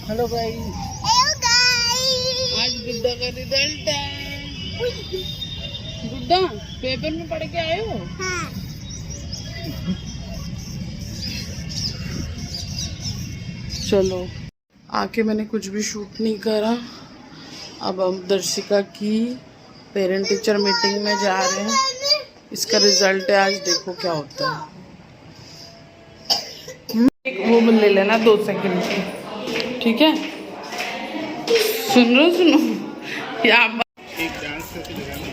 Hello भाई, hello guys. आज गुड्डा का रिजल्ट है। गुड्डा पेपर में पढ़ के आए हो? हाँ। चलो, आके मैंने कुछ भी शूट नहीं करा। अब हम दर्शिका की पेरेंट टीचर मीटिंग में जा रहे हैं। इसका रिजल्ट है, आज देखो क्या होता है। एक वो ले लेना 2 सेकंड की, ठीक है? सुनो क्या एक डांस करके दिखाना।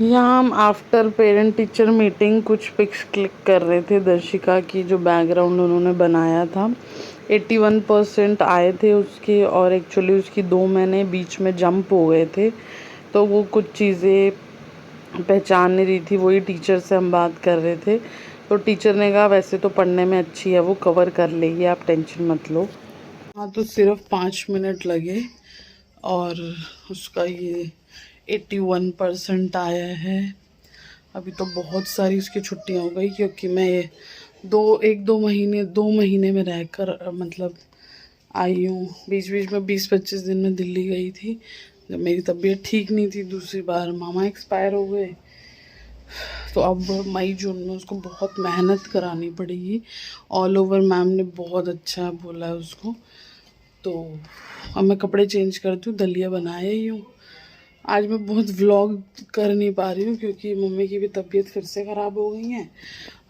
यहाँ हम आफ्टर पेरेंट टीचर मीटिंग कुछ पिक्स क्लिक कर रहे थे दर्शिका की, जो बैकग्राउंड उन्होंने बनाया था। 81% आए थे उसके, और एक्चुअली उसकी 2 महीने बीच में जंप हो गए थे, तो वो कुछ चीज़ें पहचान नहीं रही थी। वही टीचर से हम बात कर रहे थे, तो टीचर ने कहा वैसे तो पढ़ने में अच्छी है, वो कवर कर लेगी, आप टेंशन मत लो। हाँ, तो सिर्फ 5 मिनट लगे और उसका ये 81% आया है। अभी तो बहुत सारी उसकी छुट्टियाँ हो गई, क्योंकि मैं ये 2 महीने में रहकर मतलब आई हूँ। बीच बीच में 20-25 दिन में दिल्ली गई थी, जब मेरी तबीयत ठीक नहीं थी। दूसरी बार मामा एक्सपायर हो गए, तो अब मई जून में उसको बहुत मेहनत करानी पड़ेगी। ऑल ओवर मैम ने बहुत अच्छा बोला है उसको। तो अब मैं कपड़े चेंज करती हूँ, दलिया बनाया ही हूँ। आज मैं बहुत व्लॉग कर नहीं पा रही हूँ, क्योंकि मम्मी की भी तबीयत फिर से ख़राब हो गई है।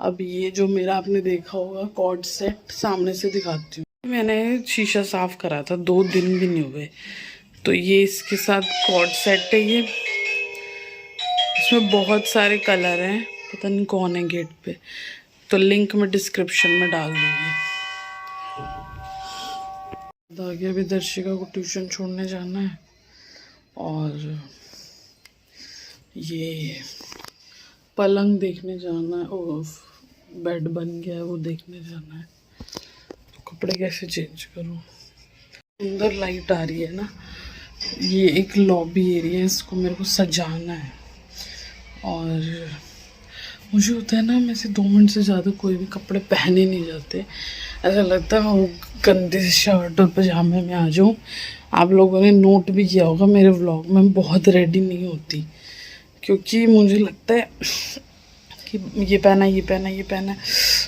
अब ये जो मेरा आपने देखा होगा कॉर्ड सेट, सामने से दिखाती हूँ। मैंने शीशा साफ़ करा था, 2 दिन भी नहीं हुए। तो ये इसके साथ कॉर्ड सेट है। ये इसमें बहुत सारे कलर हैं, पता नहीं कौन है गेट पे, तो लिंक मैं डिस्क्रिप्शन में डाल दूँगी। आगे अभी दर्शिका को ट्यूशन छोड़ने जाना है, और ये पलंग देखने जाना है। ओ, बेड बन गया है, वो देखने जाना है। तो कपड़े कैसे चेंज करूँ? अंदर लाइट आ रही है ना, ये एक लॉबी एरिया है, इसको मेरे को सजाना है। और मुझे होता है ना, मैं से 2 मिनट से ज़्यादा कोई भी कपड़े पहने नहीं जाते। ऐसा लगता है वो गंदे शर्ट और पजामे में आ जाऊँ। आप लोगों ने नोट भी किया होगा मेरे व्लॉग में, बहुत रेडी नहीं होती, क्योंकि मुझे लगता है कि ये पहना ये पहना ये पहना,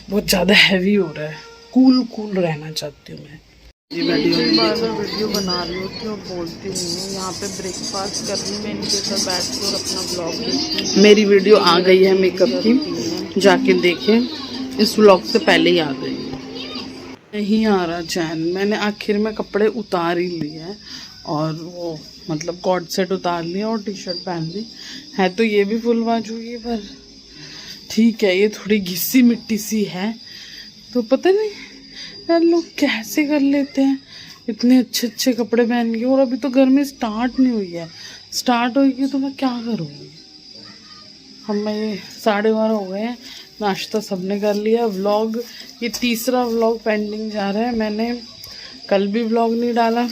बहुत ज़्यादा हैवी हो रहा है। कूल रहना चाहती हूँ मैं। वीडियो बना रही होती हूँ और बोलती नहीं हूँ। यहाँ पे ब्रेकफास्ट करनी मैं इनके साथ बैठ कर अपना ब्लॉग देखती हूँ। मेरी वीडियो आ गई है मेकअप की, जाके देखें। इस व्लॉग से पहले ही आ गई। नहीं आ रहा चैन। मैंने आखिर में कपड़े उतार ही लिए हैं, और वो मतलब कॉर्ड सेट उतार लिया और टी शर्ट पहन ली है। तो ये भी फुल बाजू की, पर ठीक है, ये थोड़ी घिसी मिट्टी सी है। तो पता नहीं यार लोग कैसे कर लेते हैं इतने अच्छे अच्छे कपड़े पहन के। और अभी तो गर्मी स्टार्ट नहीं हुई है, स्टार्ट होगी तो मैं क्या करूँगी। हम ये 12:30 हो गए हैं, नाश्ता सबने कर लिया। व्लॉग ये तीसरा व्लॉग पेंडिंग जा रहा है। मैंने कल भी व्लॉग नहीं डाला,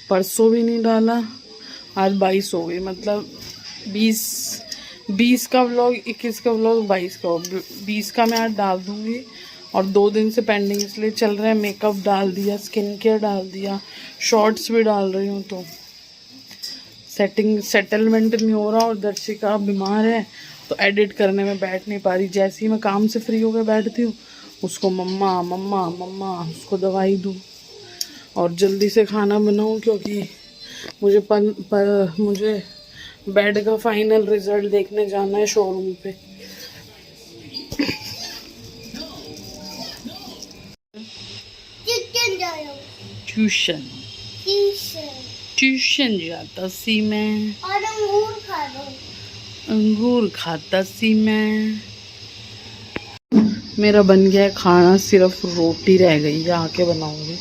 परसों भी नहीं डाला, आज 22 हो गई, मतलब 20 का व्लॉग, 21 का व्लॉग, 22 का। 20 का मैं आज डाल दूँगी, और 2 दिन से पेंडिंग इसलिए चल रहा है। मेकअप डाल दिया, स्किन केयर डाल दिया, शॉर्ट्स भी डाल रही हूँ, तो सेटलमेंट नहीं हो रहा। और दर्शिका बीमार है, तो एडिट करने में बैठ नहीं पा रही। जैसे ही मैं काम से फ्री होकर बैठती हूँ, उसको मम्मा मम्मा मम्मा, उसको दवाई दूँ और जल्दी से खाना बनाऊँ, क्योंकि मुझे बेड का फाइनल रिजल्ट देखने जाना है शोरूम पे। ट्यूशन जाता सी मैं, और अंगूर खा दो। अंगूर खाता सी मैं। मेरा बन गया है खाना, सिर्फ रोटी रह गई है, आके बनाऊंगी।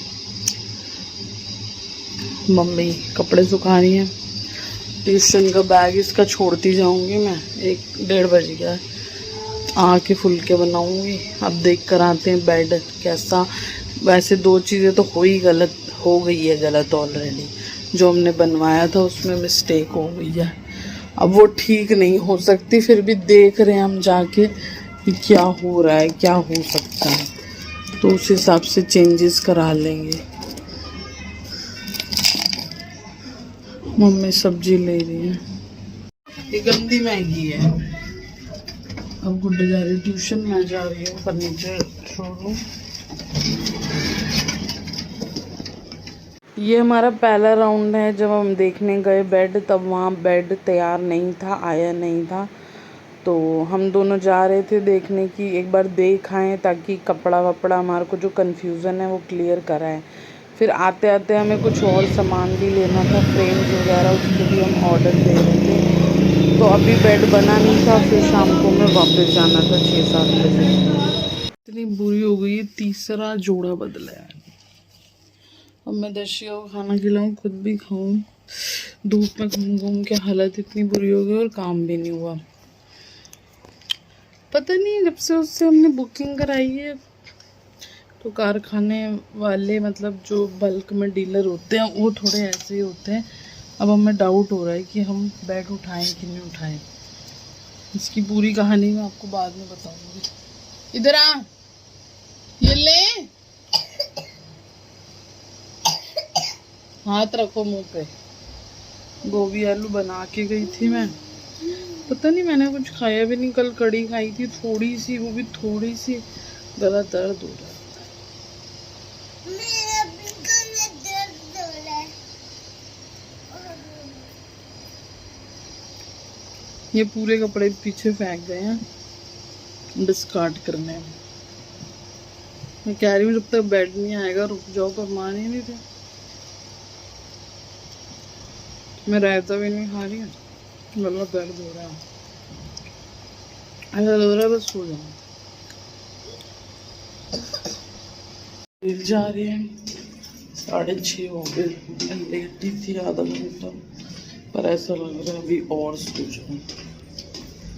मम्मी कपड़े सुखा रही हैं, ट्यूशन का बैग इसका छोड़ती जाऊंगी मैं। 1-1:30 बज गया है, आके फुलके बनाऊंगी। अब देख कर आते हैं बेड कैसा। वैसे 2 चीज़ें तो हो गई है गलत ऑलरेडी। जो हमने बनवाया था उसमें मिस्टेक हो गई है, अब वो ठीक नहीं हो सकती, फिर भी देख रहे हैं हम जाके कि क्या हो रहा है, क्या हो सकता है, तो उस हिसाब से चेंजेस करा लेंगे। मम्मी सब्जी ले रही है, ये गंदी मैगी है। अब गुड्डे जा रही ट्यूशन, मैं जा रही हूँ फर्नीचर शोरूम। ये हमारा पहला राउंड है। जब हम देखने गए बेड, तब वहाँ बेड तैयार नहीं था, आया नहीं था, तो हम दोनों जा रहे थे देखने की एक बार देख आएँ, ताकि कपड़ा वपड़ा हमारे को जो कन्फ्यूज़न है वो क्लियर कराएं। फिर आते आते हमें कुछ और सामान भी लेना था, फ्रेम्स वगैरह, उसके भी हम ऑर्डर दे रहे थे। तो अभी बेड बना नहीं था, फिर शाम को हमें वापस जाना था 6-7 बजे। इतनी बुरी हो गई है, तीसरा जोड़ा बदला है। अब मैं दर्शिया को खाना खिलाऊं, खुद भी खाऊं, धूप में घूम घूम के हालत इतनी बुरी हो गई और काम भी नहीं हुआ। पता नहीं, जब से उससे हमने बुकिंग कराई है तो कारखाने वाले, मतलब जो बल्क में डीलर होते हैं, वो थोड़े ऐसे ही होते हैं। अब हमें डाउट हो रहा है कि हम बेड उठाएं कि नहीं उठाएं। इसकी पूरी कहानी मैं आपको बाद में बताऊंगी। इधर आ, ये ले, हाथ रखो मुंह पे। गोभी आलू बना के गई थी मैं, पता नहीं मैंने कुछ खाया भी नहीं। कल कड़ी खाई थी थोड़ी सी, वो भी थोड़ी सी, गला दर्द हो रहा है। मेरा भी गला दर्द हो रहा है। ये पूरे कपड़े पीछे फेंक गए हैं डिस्कार्ड करने। मैं कह रही हूँ जब तक बेड नहीं आएगा रुक जाओ, पर मान ही नहीं थे। मैं रायता भी नहीं खा रही हूँ, गला दर्द हो रहा है, ऐसा लग रहा है बस सो जाऊँ। जा रही है, 6:30 हो गए। मैं लेटी थी आधा घंटा, पर ऐसा लग रहा है अभी और सो जाऊँ।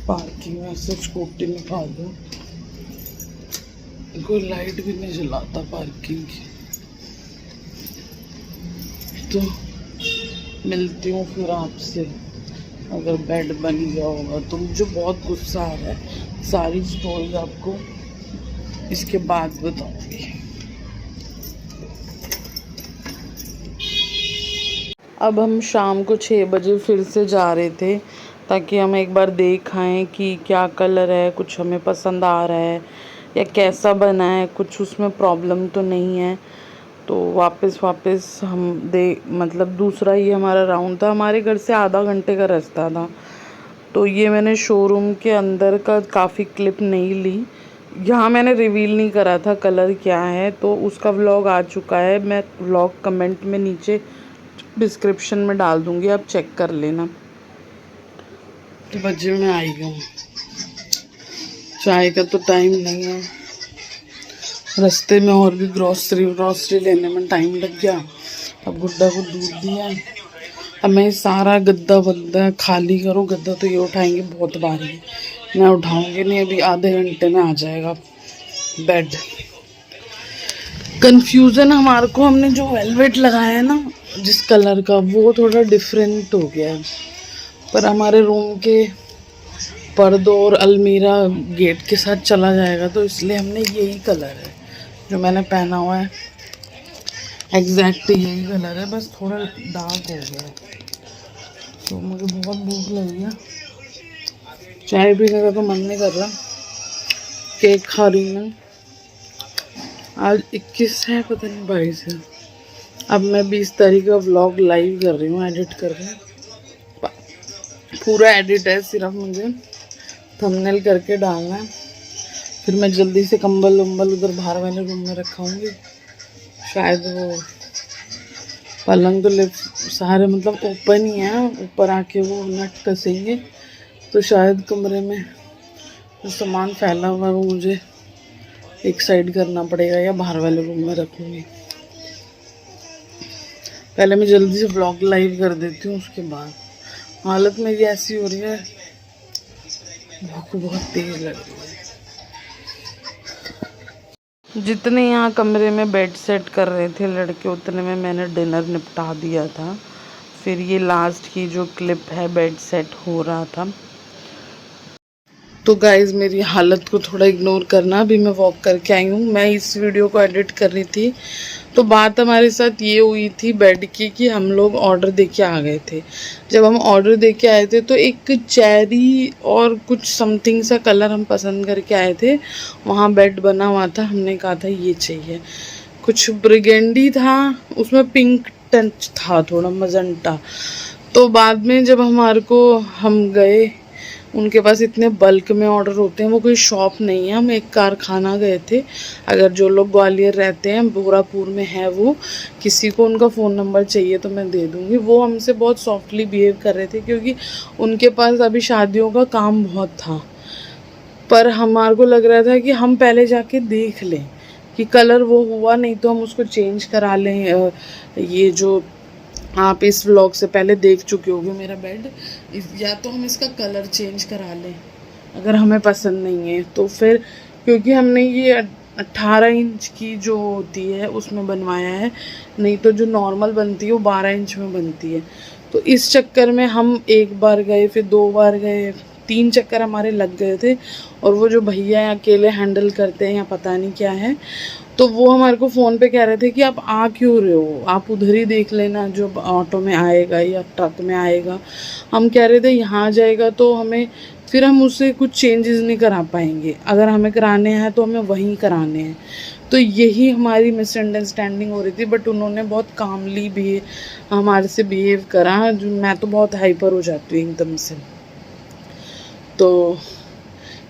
पार्किंग में से स्कूटी निकाल दूँ, कोई लाइट भी नहीं जलाता पार्किंग की। तो मिलती हूँ फिर आपसे अगर बेड बन गया होगा तो। मुझे बहुत गुस्सा आ रहा है, सारी स्टोरी आपको इसके बाद बताऊंगी। अब हम शाम को 6 बजे फिर से जा रहे थे, ताकि हम एक बार देख आएँ कि क्या कलर है, कुछ हमें पसंद आ रहा है या कैसा बना है, कुछ उसमें प्रॉब्लम तो नहीं है। तो वापस हम मतलब दूसरा ही हमारा राउंड था। हमारे घर से आधा घंटे का रास्ता था। तो ये मैंने शोरूम के अंदर का काफ़ी क्लिप नहीं ली, यहाँ मैंने रिवील नहीं करा था कलर क्या है, तो उसका व्लॉग आ चुका है। मैं व्लॉग कमेंट में नीचे डिस्क्रिप्शन में डाल दूँगी, आप चेक कर लेना। तो बजे में आई हूँ, चाय का तो टाइम नहीं है, रास्ते में और भी ग्रॉसरी लेने में टाइम लग गया। अब गुड्डा को दूध दिया, अब मैं सारा गद्दा वद्दा खाली करूँ। गद्दा तो ये उठाएंगे, बहुत भारी है, मैं उठाऊंगी नहीं, अभी आधे घंटे में आ जाएगा बेड। कंफ्यूजन हमारे को, हमने जो वेलवेट लगाया है ना जिस कलर का, वो थोड़ा डिफरेंट हो गया है, पर हमारे रूम के पर्दों और अलमीरा गेट के साथ चला जाएगा, तो इसलिए हमने यही कलर है जो मैंने पहना हुआ है, एग्जैक्ट यही कलर है, बस थोड़ा डार्क हो गया है। तो मुझे बहुत भूख लगी है, चाय पीने का तो मन नहीं कर रहा। केक खा रही हूँ, आज 21 है, पता नहीं 22 है। अब मैं 20 तारीख का व्लॉग लाइव कर रही हूँ, एडिट कर रही हूँ, पूरा एडिट है, सिर्फ मुझे थंबनेल करके डालना है। फिर मैं जल्दी से कंबल वम्बल उधर बाहर वाले रूम में रखाऊंगी। शायद वो पलंग तो सारे मतलब ओपन ही है, ऊपर आके वो नट कसेंगे, तो शायद कमरे में जो सामान फैला हुआ है वो मुझे एक साइड करना पड़ेगा या बाहर वाले रूम में रखूँगी। पहले मैं जल्दी से व्लॉग लाइव कर देती हूँ, उसके बाद। हालत मेरी ऐसी हो रही है, भूख बहुत तेज लग रही है। जितने यहाँ कमरे में बेड सेट कर रहे थे लड़के, उतने में मैंने डिनर निपटा दिया था। फिर ये लास्ट की जो क्लिप है बेड सेट हो रहा था। तो गाइज़ मेरी हालत को थोड़ा इग्नोर करना, अभी मैं वॉक करके आई हूँ। मैं इस वीडियो को एडिट कर रही थी तो बात हमारे साथ ये हुई थी बेड की कि हम लोग ऑर्डर दे के आ गए थे। जब हम ऑर्डर दे के आए थे तो एक चेरी और कुछ समथिंग सा कलर हम पसंद करके आए थे। वहाँ बेड बना हुआ था, हमने कहा था ये चाहिए। कुछ ब्रिगेंडी था, उसमें पिंक टच था, थोड़ा मजंटा। तो बाद में जब हम गए उनके पास, इतने बल्क में ऑर्डर होते हैं, वो कोई शॉप नहीं है, हम एक कारखाना गए थे। अगर जो लोग ग्वालियर रहते हैं, बोरापुर में है, वो किसी को उनका फ़ोन नंबर चाहिए तो मैं दे दूँगी। वो हमसे बहुत सॉफ्टली बिहेव कर रहे थे क्योंकि उनके पास अभी शादियों का काम बहुत था। पर हमारे को लग रहा था कि हम पहले जाके देख लें कि कलर वो हुआ, नहीं तो हम उसको चेंज करा लें। ये जो आप इस व्लॉग से पहले देख चुके होगे मेरा बेड, या तो हम इसका कलर चेंज करा लें अगर हमें पसंद नहीं है तो। फिर क्योंकि हमने ये 18 इंच की जो होती है उसमें बनवाया है, नहीं तो जो नॉर्मल बनती है वो 12 इंच में बनती है। तो इस चक्कर में हम एक बार गए, फिर 2 बार गए, 3 चक्कर हमारे लग गए थे। और वो जो भैया अकेले हैंडल करते हैं या पता नहीं क्या है, तो वो हमारे को फ़ोन पे कह रहे थे कि आप आ क्यों रहे हो, आप उधर ही देख लेना जो ऑटो में आएगा या ट्रक में आएगा। हम कह रहे थे यहाँ जाएगा तो हमें, फिर हम उससे कुछ चेंजेस नहीं करा पाएंगे, अगर हमें कराने हैं तो हमें वहीं कराने हैं। तो यही हमारी मिसअंडरस्टैंडिंग हो रही थी। बट उन्होंने बहुत कामली भी हमारे से बिहेव करा, जो मैं तो बहुत हाइपर हो जाती हूँ एकदम से। तो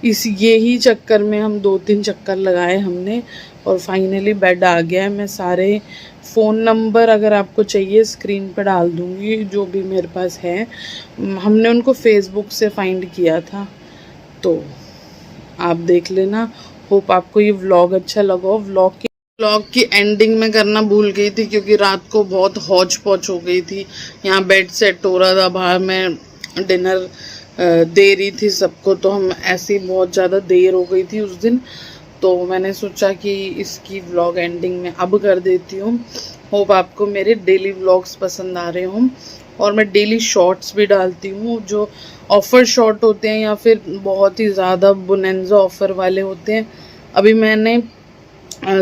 इस यही चक्कर में हम 2-3 चक्कर लगाए हमने, और फाइनली बेड आ गया है। मैं सारे फ़ोन नंबर अगर आपको चाहिए स्क्रीन पर डाल दूँगी, जो भी मेरे पास है। हमने उनको फेसबुक से फाइंड किया था, तो आप देख लेना। होप आपको ये व्लॉग अच्छा लगा हो। व्लॉग की एंडिंग में करना भूल गई थी क्योंकि रात को बहुत हौच पौच हो गई थी। यहाँ बेड सेट हो रहा था, बाहर में डिनर दे रही थी सबको, तो हम ऐसी बहुत ज़्यादा देर हो गई थी उस दिन। तो मैंने सोचा कि इसकी व्लॉग एंडिंग में अब कर देती हूँ। होप आपको मेरे डेली व्लॉग्स पसंद आ रहे हों। और मैं डेली शॉर्ट्स भी डालती हूँ, जो ऑफ़र शॉर्ट होते हैं या फिर बहुत ही ज़्यादा बोनेंजा ऑफ़र वाले होते हैं। अभी मैंने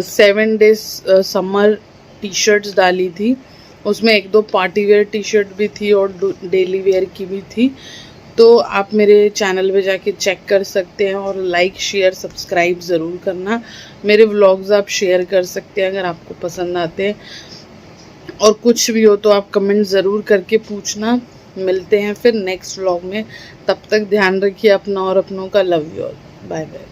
7 डेज समर टी शर्ट्स डाली थी, उसमें 1-2 पार्टी वेयर टी शर्ट भी थी और डेली वेयर की भी थी। तो आप मेरे चैनल पे जाके चेक कर सकते हैं, और लाइक शेयर सब्सक्राइब ज़रूर करना। मेरे व्लॉग्स आप शेयर कर सकते हैं अगर आपको पसंद आते हैं, और कुछ भी हो तो आप कमेंट ज़रूर करके पूछना। मिलते हैं फिर नेक्स्ट व्लॉग में, तब तक ध्यान रखिए अपना और अपनों का। Love you all, bye bye.